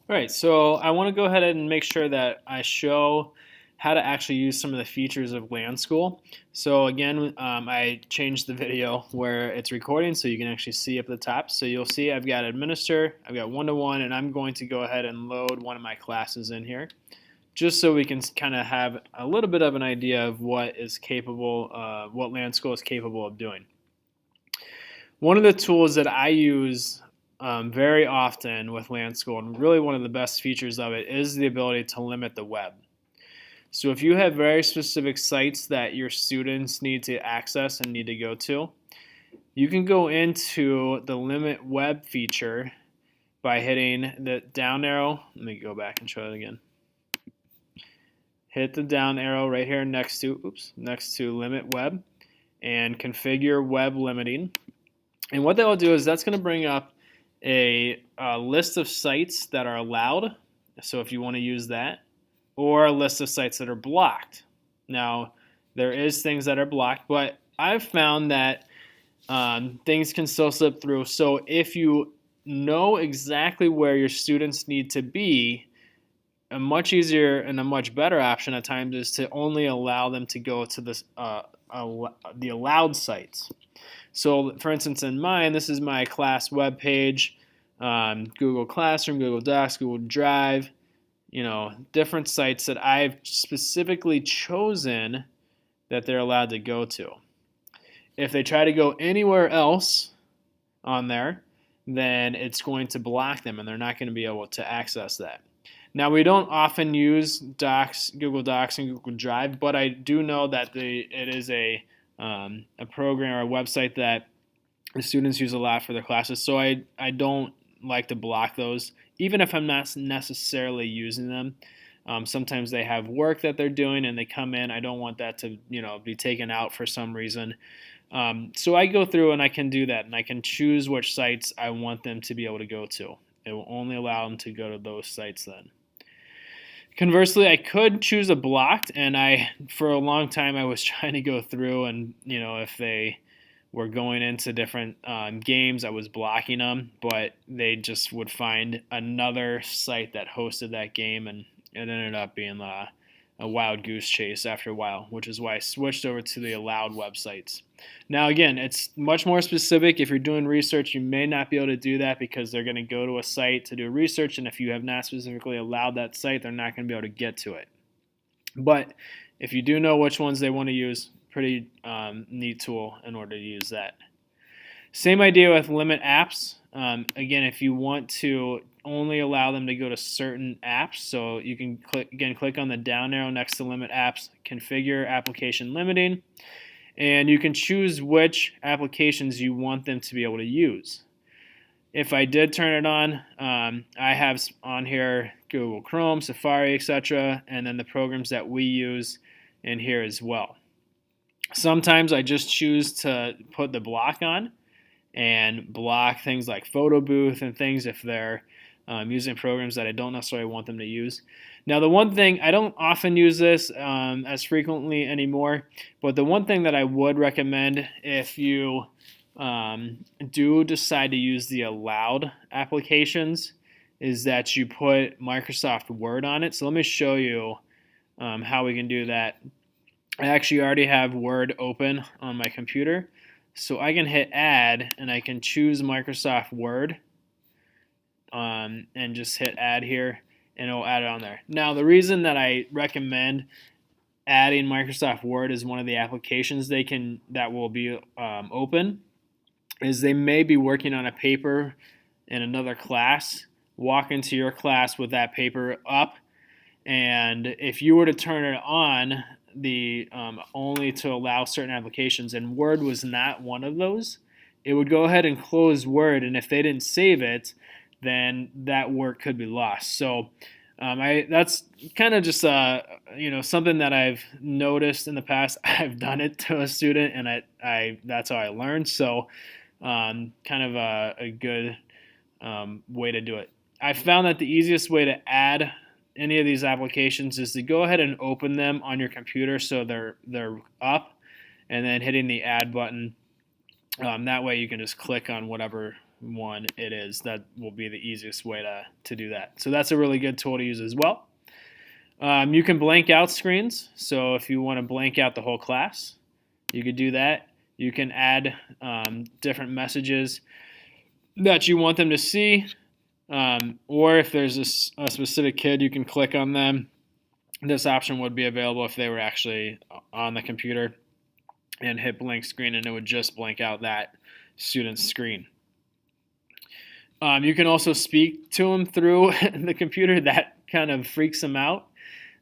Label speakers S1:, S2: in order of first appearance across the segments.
S1: All right, so I want to go ahead and make sure that I show how to actually use some of the features of LanSchool. So again, I changed the video where it's recording so you can actually see up at the top. So you'll see I've got administer, I've got one-to-one, and I'm going to go ahead and load one of my classes in here just so we can kind of have a little bit of an idea of what is capable, what LanSchool is capable of doing. One of the tools that I use very often with LanSchool, and really one of the best features of it, is the ability to limit the web. So if you have very specific sites that your students need to access and need to go to, you can go into the limit web feature by hitting the down arrow. Let me go back and show it again. Hit the down arrow right here next to limit web and configure web limiting. And what that will do is that's going to bring up a list of sites that are allowed, so if you want to use that, or a list of sites that are blocked. Now, there is things that are blocked, but I've found that things can still slip through. So if you know exactly where your students need to be, a much easier and a much better option at times is to only allow them to go to this, the allowed sites. So for instance, in mine, this is my class web page, Google Classroom, Google Docs, Google Drive, different sites that I've specifically chosen that they're allowed to go to. If they try to go anywhere else on there, then it's going to block them and they're not going to be able to access that. Now, we don't often use Google Docs and Google Drive, but I do know that it is a program or a website that the students use a lot for their classes, so I don't like to block those, even if I'm not necessarily using them. Sometimes they have work that they're doing and they come in. I don't want that to be taken out for some reason. So I go through and I can do that, and I can choose which sites I want them to be able to go to. It will only allow them to go to those sites then. Conversely, I could choose a blocked, and for a long time I was trying to go through and if they were going into different games, I was blocking them, but they just would find another site that hosted that game, and it ended up being a wild goose chase after a while, which is why I switched over to the allowed websites. Now again, it's much more specific. If you're doing research, you may not be able to do that because they're going to go to a site to do research, and if you have not specifically allowed that site, they're not going to be able to get to it. But if you do know which ones they want to use, pretty neat tool in order to use that. Same idea with limit apps. Again, if you want to only allow them to go to certain apps, so you can click on the down arrow next to limit apps, configure application limiting, and you can choose which applications you want them to be able to use. If I did turn it on, I have on here Google Chrome, Safari, etc., and then the programs that we use in here as well. Sometimes I just choose to put the block on and block things like Photo Booth and things if they're using programs that I don't necessarily want them to use. Now, the one thing, I don't often use this as frequently anymore, but the one thing that I would recommend if you do decide to use the allowed applications is that you put Microsoft Word on it. So let me show you how we can do that. I actually already have Word open on my computer, so I can hit add and I can choose Microsoft Word and just hit add here, and it'll add it on there. Now, the reason that I recommend adding Microsoft Word as one of the applications that will be open is they may be working on a paper in another class, walk into your class with that paper up, and if you were to turn it on, the only to allow certain applications, and Word was not one of those, it would go ahead and close Word, and if they didn't save it, then that work could be lost. So that's kind of just something that I've noticed in the past. I've done it to a student, and that's how I learned. So kind of a good way to do it. I found that the easiest way to add any of these applications is to go ahead and open them on your computer so they're up, and then hitting the add button. That way you can just click on whatever one it is. That will be the easiest way to do that. So that's a really good tool to use as well. You can blank out screens. So if you want to blank out the whole class, you could do that. You can add different messages that you want them to see. Or if there's a specific kid, you can click on them. This option would be available if they were actually on the computer and hit blank screen, and it would just blank out that student's screen. You can also speak to them through the computer. That kind of freaks them out.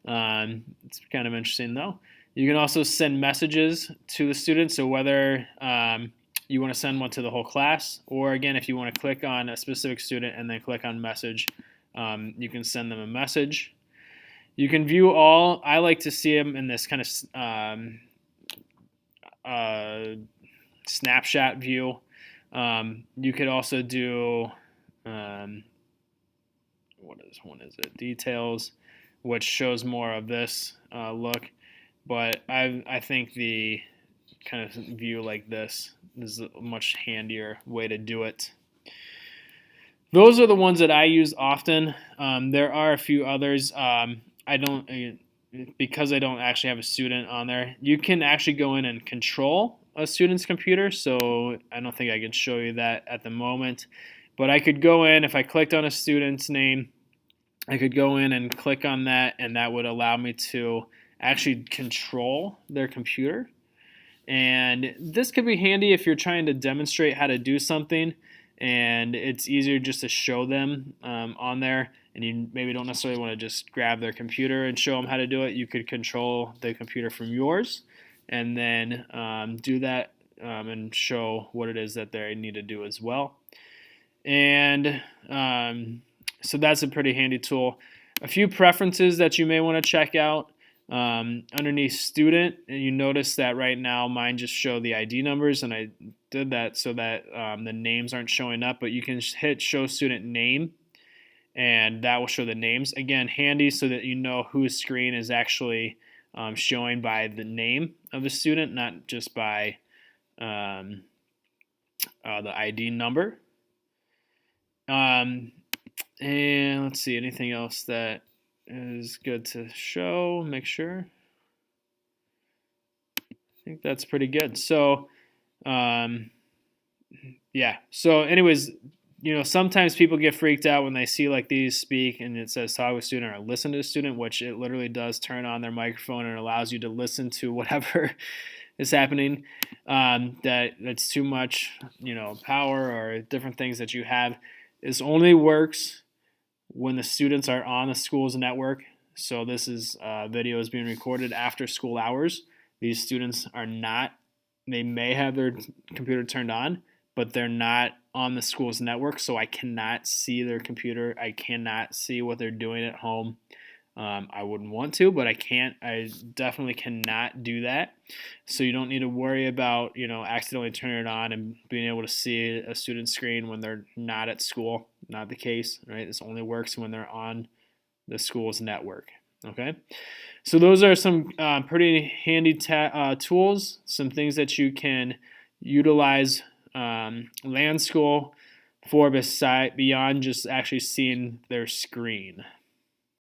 S1: It's kind of interesting though. You can also send messages to the students. So whether you want to send one to the whole class, or again, if you want to click on a specific student and then click on message, you can send them a message. You can view all. I like to see them in this kind of snapshot view. You could also do what is it? Details, which shows more of this look. But I think the kind of view like this is a much handier way to do it. Those are the ones that I use often. There are a few others. Because I don't actually have a student on there. You can actually go in and control a student's computer. So I don't think I can show you that at the moment. But I could go in, if I clicked on a student's name, I could go in and click on that, and that would allow me to actually control their computer. And this could be handy if you're trying to demonstrate how to do something, and it's easier just to show them on there, and you maybe don't necessarily want to just grab their computer and show them how to do it. You could control the computer from yours and then do that and show what it is that they need to do as well. And so that's a pretty handy tool. A few preferences that you may want to check out. Underneath student, and you notice that right now mine just show the ID numbers, and I did that so that the names aren't showing up, but you can hit show student name, and that will show the names. Again, handy so that you know whose screen is actually showing by the name of the student, not just by the ID number. And let's see, anything else that is good to show, make sure. I think that's pretty good. So, yeah. So anyways, sometimes people get freaked out when they see like these speak and it says talk with student or listen to the student, which it literally does turn on their microphone and allows you to listen to whatever is happening. That's too much, power or different things that you have. This only works when the students are on the school's network. So this is video is being recorded after school hours. These students are not, they may have their computer turned on, but they're not on the school's network, so I cannot see their computer. I cannot see what they're doing at home. I wouldn't want to, but I can't. I definitely cannot do that. So you don't need to worry about, accidentally turning it on and being able to see a student's screen when they're not at school. Not the case, right? This only works when they're on the school's network. Okay, so those are some pretty handy tools, some things that you can utilize LanSchool for beyond just actually seeing their screen.